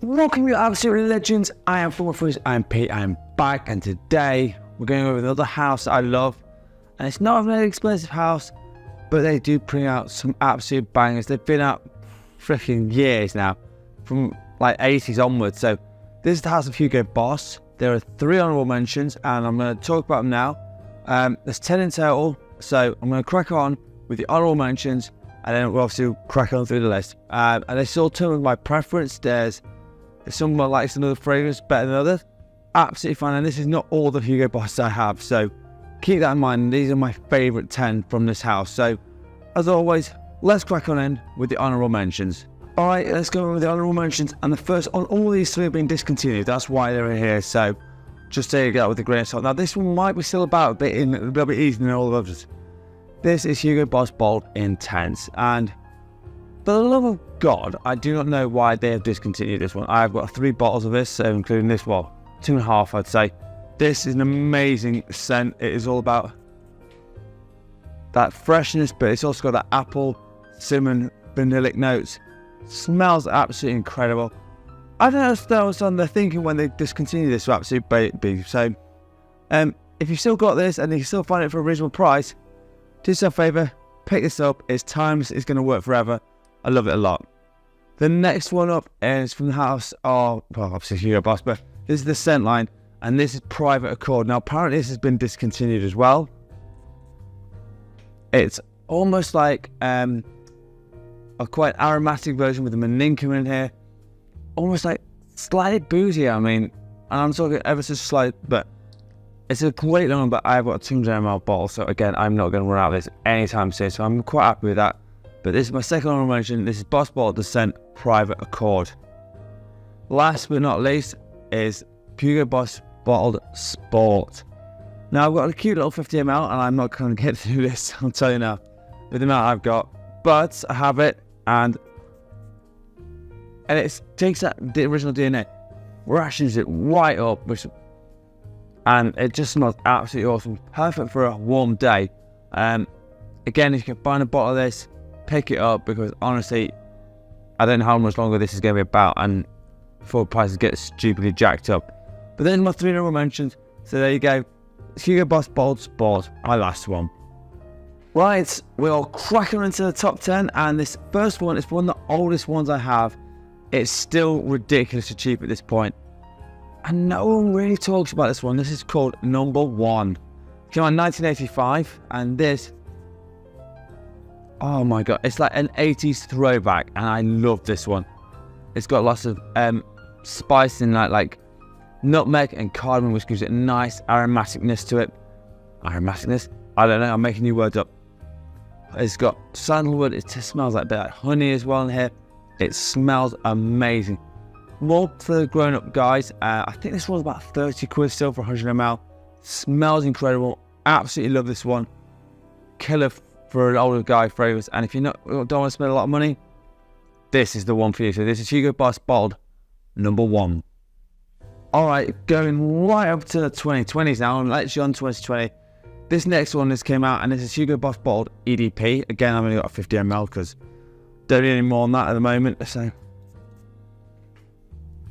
Welcome you absolute legends, I am Former Foods, I am Pete, I am back, and today we're going over another house that I love, and it's not a very expensive house, but they do bring out some absolute bangers. They've been out freaking years now, from like 80s onwards. So this is the house of Hugo Boss. There are 3 honourable mentions, and I'm going to talk about them now. There's 10 in total, so I'm going to crack on with the honourable mentions, and then we'll obviously crack on through the list. And it's all turned with my preference. There's someone likes another fragrance better than others. Absolutely fine, and this is not all the Hugo Boss I have, so keep that in mind. These are my favourite 10 from this house. So, as always, let's crack on in with the honourable mentions. Alright, let's go with the honourable mentions, and the first on all these 3 have been discontinued. That's why they're here, so just take that with a grain of salt. Now, this one might be still about a little bit easier than all the others. This is Hugo Boss Bold Intense, and for the love of God, I do not know why they have discontinued this one. I've got 3 bottles of this, so including this one, 2.5 I'd say. This is an amazing scent. It is all about that freshness, but it's also got that apple, cinnamon, vanillic notes. Smells absolutely incredible. I don't understand their thinking when they discontinued this for absolute beef. So, if you've still got this and you can still find it for a reasonable price, do yourself a favour, pick this up. It's timeless. It's going to work forever. I love it a lot. The next one up is from the house of, well, obviously Hugo Boss, but this is the scent line, and this is Private Accord. Now, apparently this has been discontinued as well. It's almost like a quite aromatic version with a maninka in here. Almost like slightly boozy, I mean, and I'm talking ever so slight, but it's a great one, but I've got a 200 ml bottle, so again, I'm not going to run out of this anytime soon, so I'm quite happy with that. But this is my second honourable mention. This is Boss Bottled the scent Private Accord. Last but not least is Hugo Boss Bottled Sport. Now, I've got a cute little 50 ml, and I'm not going to get through this, I'll tell you now, with the amount I've got. But I have it, and it takes that the original DNA, rations it right up, and it just smells absolutely awesome. Perfect for a warm day. Again, if you can find a bottle of this, pick it up, because honestly, I don't know how much longer this is going to be about, and before prices get stupidly jacked up. But then my 3 honourable mentions, so there you go. Hugo Boss Bold Sport, my last one. Right, we're cracking into the top 10, and this first one is one of the oldest ones I have. It's still ridiculously cheap at this point, and no one really talks about this one. This is called Number 1. Came out in 1985, and this, oh my god, it's like an 80s throwback, and I love this one. It's got lots of spice in like nutmeg and cardamom, which gives it a nice aromaticness to it. Aromaticness? I don't know, I'm making new words up. It's got sandalwood, it just smells like a bit like honey as well in here. It smells amazing. More for the grown-up guys. I think this one's about 30 quid still for 100 ml. Smells incredible. Absolutely love this one. Killer for an older guy fragrance. And if you don't want to spend a lot of money, this is the one for you. So this is Hugo Boss Bold Number 1. Alright, going right up to the 2020s now. I'm actually on 2020. This next one came out, and this is Hugo Boss Bold EDP. Again, I've only got a 50 ml because don't need any more on that at the moment. So,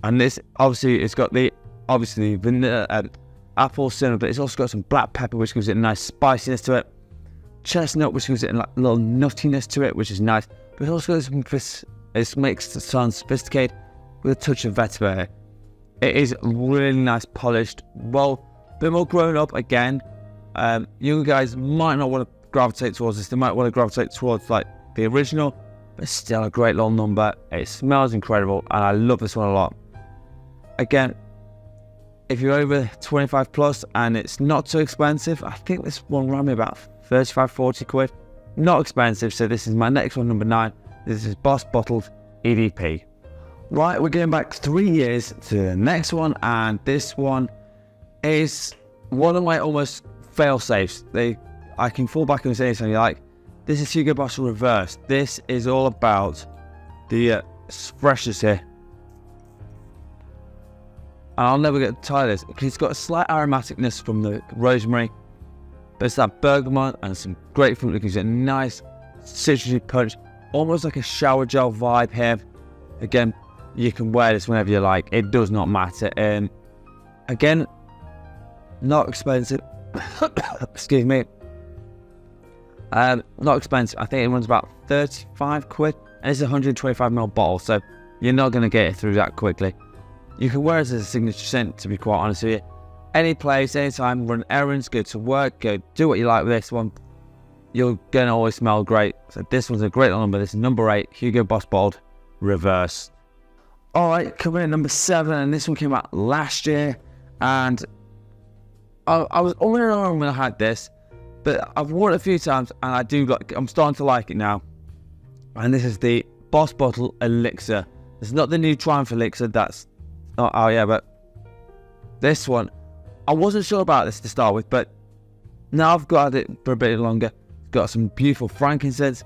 and this obviously it's got the vanilla, apple cinnamon, but it's also got some black pepper, which gives it a nice spiciness to it. Chestnut, which gives it a little nuttiness to it, which is nice. But it also got some it makes it sound sophisticated with a touch of vetiver. It is really nice, polished, well, a bit more grown up again. You guys might not want to gravitate towards this. They might want to gravitate towards like the original, but still a great little number. It smells incredible, and I love this one a lot. Again, if you're over 25 plus and it's not too expensive, I think this one ran me about 35-40 quid. Not expensive, so this is my next one, number 9. This is Boss Bottled EDP. Right, we're going back 3 years to the next one, and this one is one of my almost fail-safes. I can fall back and say something like, this is Hugo Boss Reverse. This is all about the freshness here. And I'll never get tired of this, because it's got a slight aromaticness from the rosemary, but it's that bergamot and some grapefruit that gives it a nice citrusy punch, almost like a shower gel vibe here. Again, you can wear this whenever you like. It does not matter. Again, not expensive. Excuse me. Not expensive. I think it runs about 35 quid. And it's a 125ml bottle, so you're not going to get it through that quickly. You can wear it as a signature scent, to be quite honest with you. Any place, anytime, run errands, go to work, go do what you like with this one. You're going to always smell great. So this one's a great number. This is number 8, Hugo Boss bottled reverse. Alright, coming in at number 7, and this one came out last year. And I was on and on when I had this, but I've worn it a few times, and I'm starting to like it now. And this is the Boss Bottle Elixir. It's not the new Triumph Elixir, but this one, I wasn't sure about this to start with, but now I've got it for a bit longer. It's got some beautiful frankincense,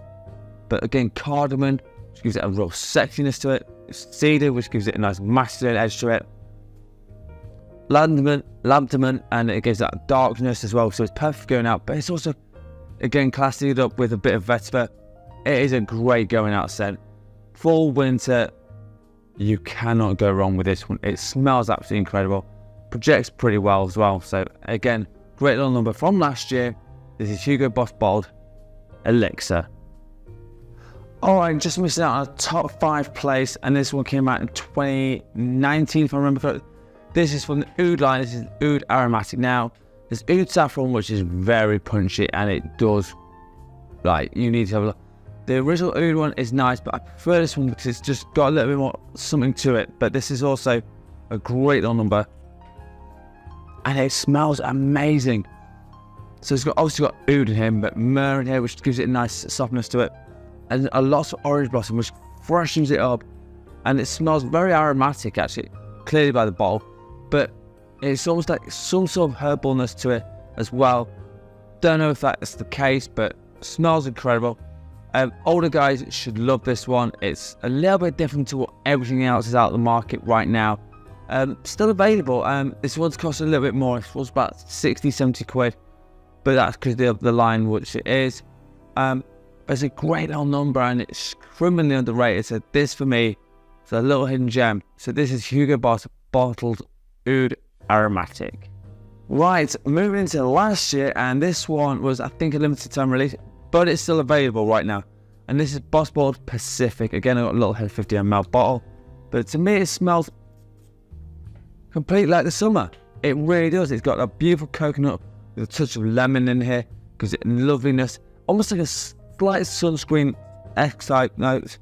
but again, cardamom, which gives it a real sexiness to it. Cedar, which gives it a nice masculine edge to it. Lanthanum, and it gives that darkness as well, so it's perfect going out, but it's also, again, classied up with a bit of vetiver. It is a great going out scent. Fall, winter, you cannot go wrong with this one. It smells absolutely incredible. Projects pretty well as well. So again, great little number from last year. This is Hugo Boss bottled Elixir. Alright, just missing out on a top 5 place, and this one came out in 2019 if I remember correctly. This is from the Oud line. This is Oud Aromatic. Now, there's Oud Saffron, which is very punchy, and it does, like, you need to have a look. The original Oud one is nice, but I prefer this one because it's just got a little bit more something to it. But this is also a great little number, and it smells amazing. So it's obviously got Oud in here, but myrrh in here, which gives it a nice softness to it, and a lot of orange blossom, which freshens it up, and it smells very aromatic, actually, clearly by the bottle, but it's almost like some sort of herbalness to it as well. Don't know if that's the case, but smells incredible. Older guys should love this one. It's a little bit different to what everything else is out of the market right now. Still available. This one's cost a little bit more. It was about 60-70 quid, but that's because of the line which it is. It's a great little number, and it's criminally underrated. So this, for me, is a little hidden gem. So this is Hugo Boss bottled Oud Aromatic. Right, moving into last year, and this one was, I think, a limited time release, but it's still available right now. And this is Boss bottled Pacific. Again, I got a little 50ml bottle, but to me, it smells completely like the summer. It really does. It's got a beautiful coconut with a touch of lemon in here, because it loveliness, almost like a slight sunscreen type notes.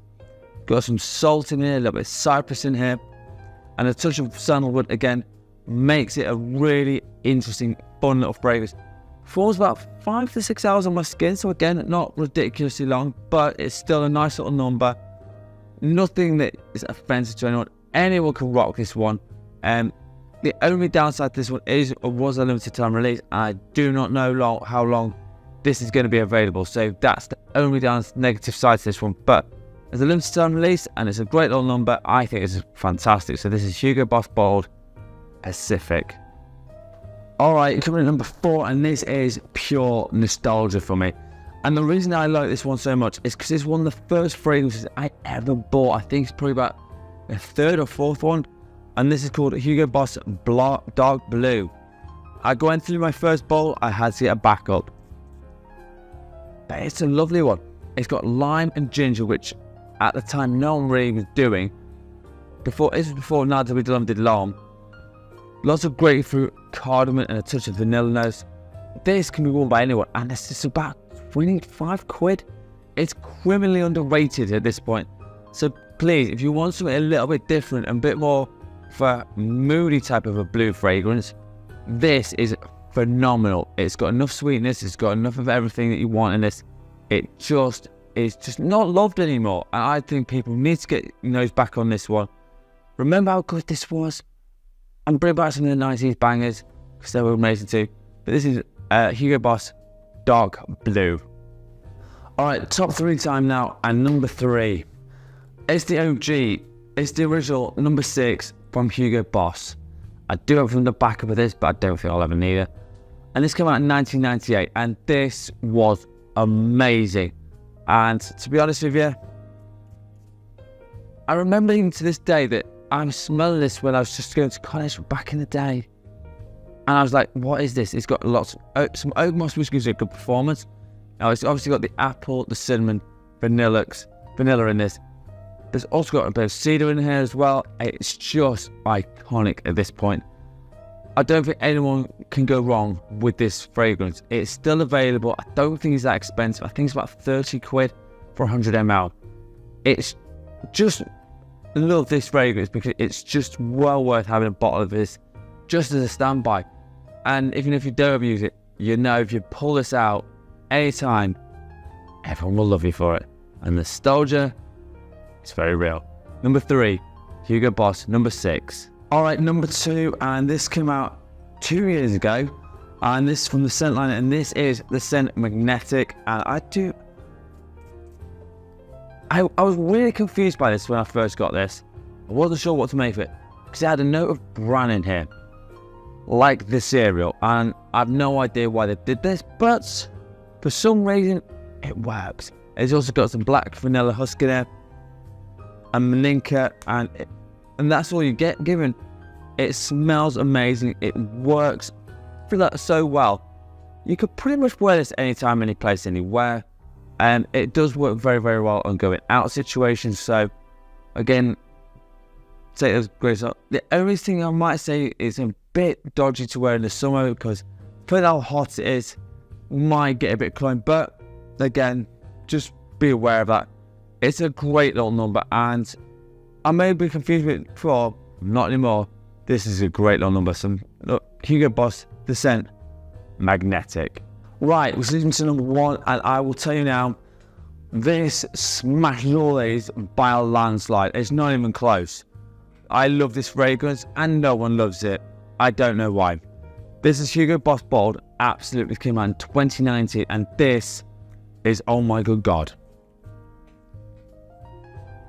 Got some salt in here, a little bit of cypress in here, and a touch of sandalwood. Again, makes it a really interesting, fun little fragrance. Falls about 5 to 6 hours on my skin, so again, not ridiculously long, but it's still a nice little number. Nothing that is offensive to anyone. Anyone can rock this one. The only downside to this one is it was a limited time release. I do not know how long this is going to be available, so that's the only negative side to this one. But as a limited time release, and it's a great little number, I think it's fantastic. So this is Hugo Boss bottled Pacific. Alright, coming in at number 4, and this is pure nostalgia for me. And the reason I like this one so much is because it's one of the first fragrances I ever bought. I think it's probably about the 3rd or 4th one. And this is called Hugo Boss Dark Blue. I went through my first bowl, I had to get a backup. But it's a lovely one. It's got lime and ginger, which at the time no one really was doing. This was before Nada We did Lime. Lots of grapefruit, cardamom, and a touch of vanilla notes. This can be worn by anyone, and this is about 25 quid. It's criminally underrated at this point. So please, if you want something a little bit different and a bit more for a moody type of a blue fragrance, this is phenomenal. It's got enough sweetness, it's got enough of everything that you want in this. It just is just not loved anymore, and I think people need to get nose back on this one. Remember how good this was? And bring back some of the 90s bangers, because they were amazing too. But this is Hugo Boss Dark Blue. Alright, top 3 time now, and number 3. It's the OG. It's the original number 6 from Hugo Boss. I do have from the backup of this, but I don't think I'll ever need it. And this came out in 1998, and this was amazing. And to be honest with you, I remember even to this day that I'm smelling this when I was just going to college back in the day. And I was like, what is this? It's got lots of some oak moss, which gives it a good performance. Now it's obviously got the apple, the cinnamon, vanilla in this. There's also got a bit of cedar in here as well. It's just iconic at this point. I don't think anyone can go wrong with this fragrance. It's still available. I don't think it's that expensive. I think it's about 30 quid for 100 ml. It's just, I love this fragrance because it's just well worth having a bottle of this just as a standby. And even if you don't ever use it, you know if you pull this out anytime, everyone will love you for it. And nostalgia, it's very real. Number 3, Hugo Boss. Number 6. All right, number 2, and this came out 2 years ago, and this is from the scent line, and this is the scent Magnetic. And I was really confused by this when I first got this. I wasn't sure what to make of it because it had a note of bran in here, like the cereal, and I have no idea why they did this, but for some reason it works. It's also got some black vanilla husk in there, and maninka, and that's all you get given. It smells amazing. It works, I feel like, so well. You could pretty much wear this anytime, any place, anywhere. And it does work very, very well on going out situations. So again, take those grades up. The only thing I might say is a bit dodgy to wear in the summer because for how hot it is, might get a bit cloying. But again, just be aware of that. It's a great little number, and I may be confused with it before, not anymore. This is a great little number. Look, Hugo Boss, the scent Magnetic. Right, we're leading to number 1, and I will tell you now, this smashes all these by a landslide. It's not even close. I love this fragrance, and no one loves it. I don't know why. This is Hugo Boss Bold. Absolutely came out in 2019, and this is, oh my good God.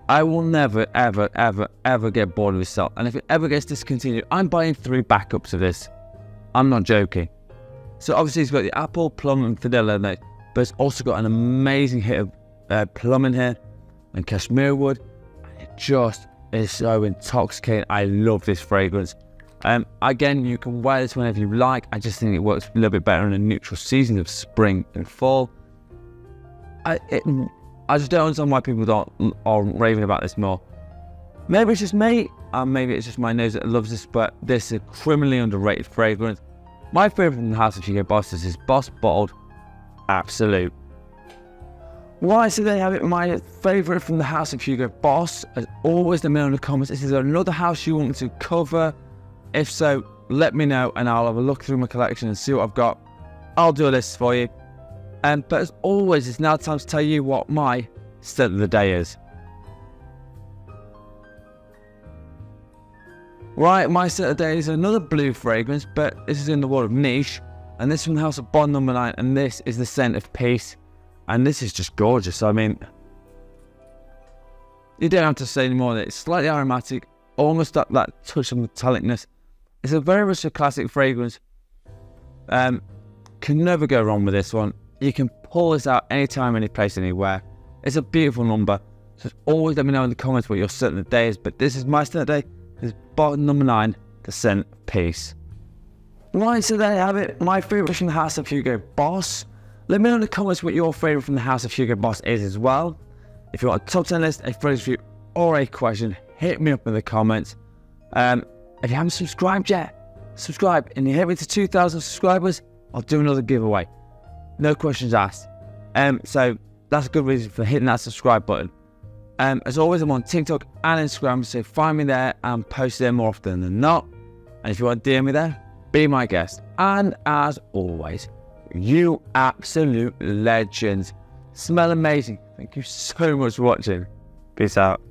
I will never, ever, ever, ever get bored of this salt. And if it ever gets discontinued, I'm buying 3 backups of this. I'm not joking. So obviously it's got the apple, plum, and vanilla in it, but it's also got an amazing hit of plum in here and cashmere wood. And it just is so intoxicating. I love this fragrance. Again, you can wear this whenever you like. I just think it works a little bit better in a neutral season of spring and fall. I just don't understand why people are raving about this more. Maybe it's just me, and maybe it's just my nose that loves this, but this is a criminally underrated fragrance. My favourite from the house of Hugo Boss is Boss Bottled Absolute. Why so they have it? My favourite from the house of Hugo Boss, as always, let me know in the comments. Is there another house you want me to cover? If so, let me know, and I'll have a look through my collection and see what I've got. I'll do a list for you. But as always, it's now time to tell you what my scent of the day is. Right, my scent of the day is another blue fragrance, but this is in the world of niche. And this is from the house of Bond number 9, and this is the scent of peace. And this is just gorgeous. I mean, you don't have to say any more. It's slightly aromatic, almost that touch of metallicness. It's a very much a classic fragrance. Can never go wrong with this one. You can pull this out anytime, any place, anywhere. It's a beautiful number. So always let me know in the comments what your scent of the day is. But this is my scent of the day. This is bottom number 9, the scent of peace. Right, so there you have it. My favourite from the house of Hugo Boss. Let me know in the comments what your favourite from the house of Hugo Boss is as well. If you want a top 10 list, a fragrance review, or a question, hit me up in the comments. If you haven't subscribed yet, subscribe. And you hit me to 2,000 subscribers, I'll do another giveaway. No questions asked. So that's a good reason for hitting that subscribe button. As always, I'm on TikTok and Instagram, so find me there and post there more often than not. And if you want to DM me there, be my guest. And as always, you absolute legends. Smell amazing. Thank you so much for watching. Peace out.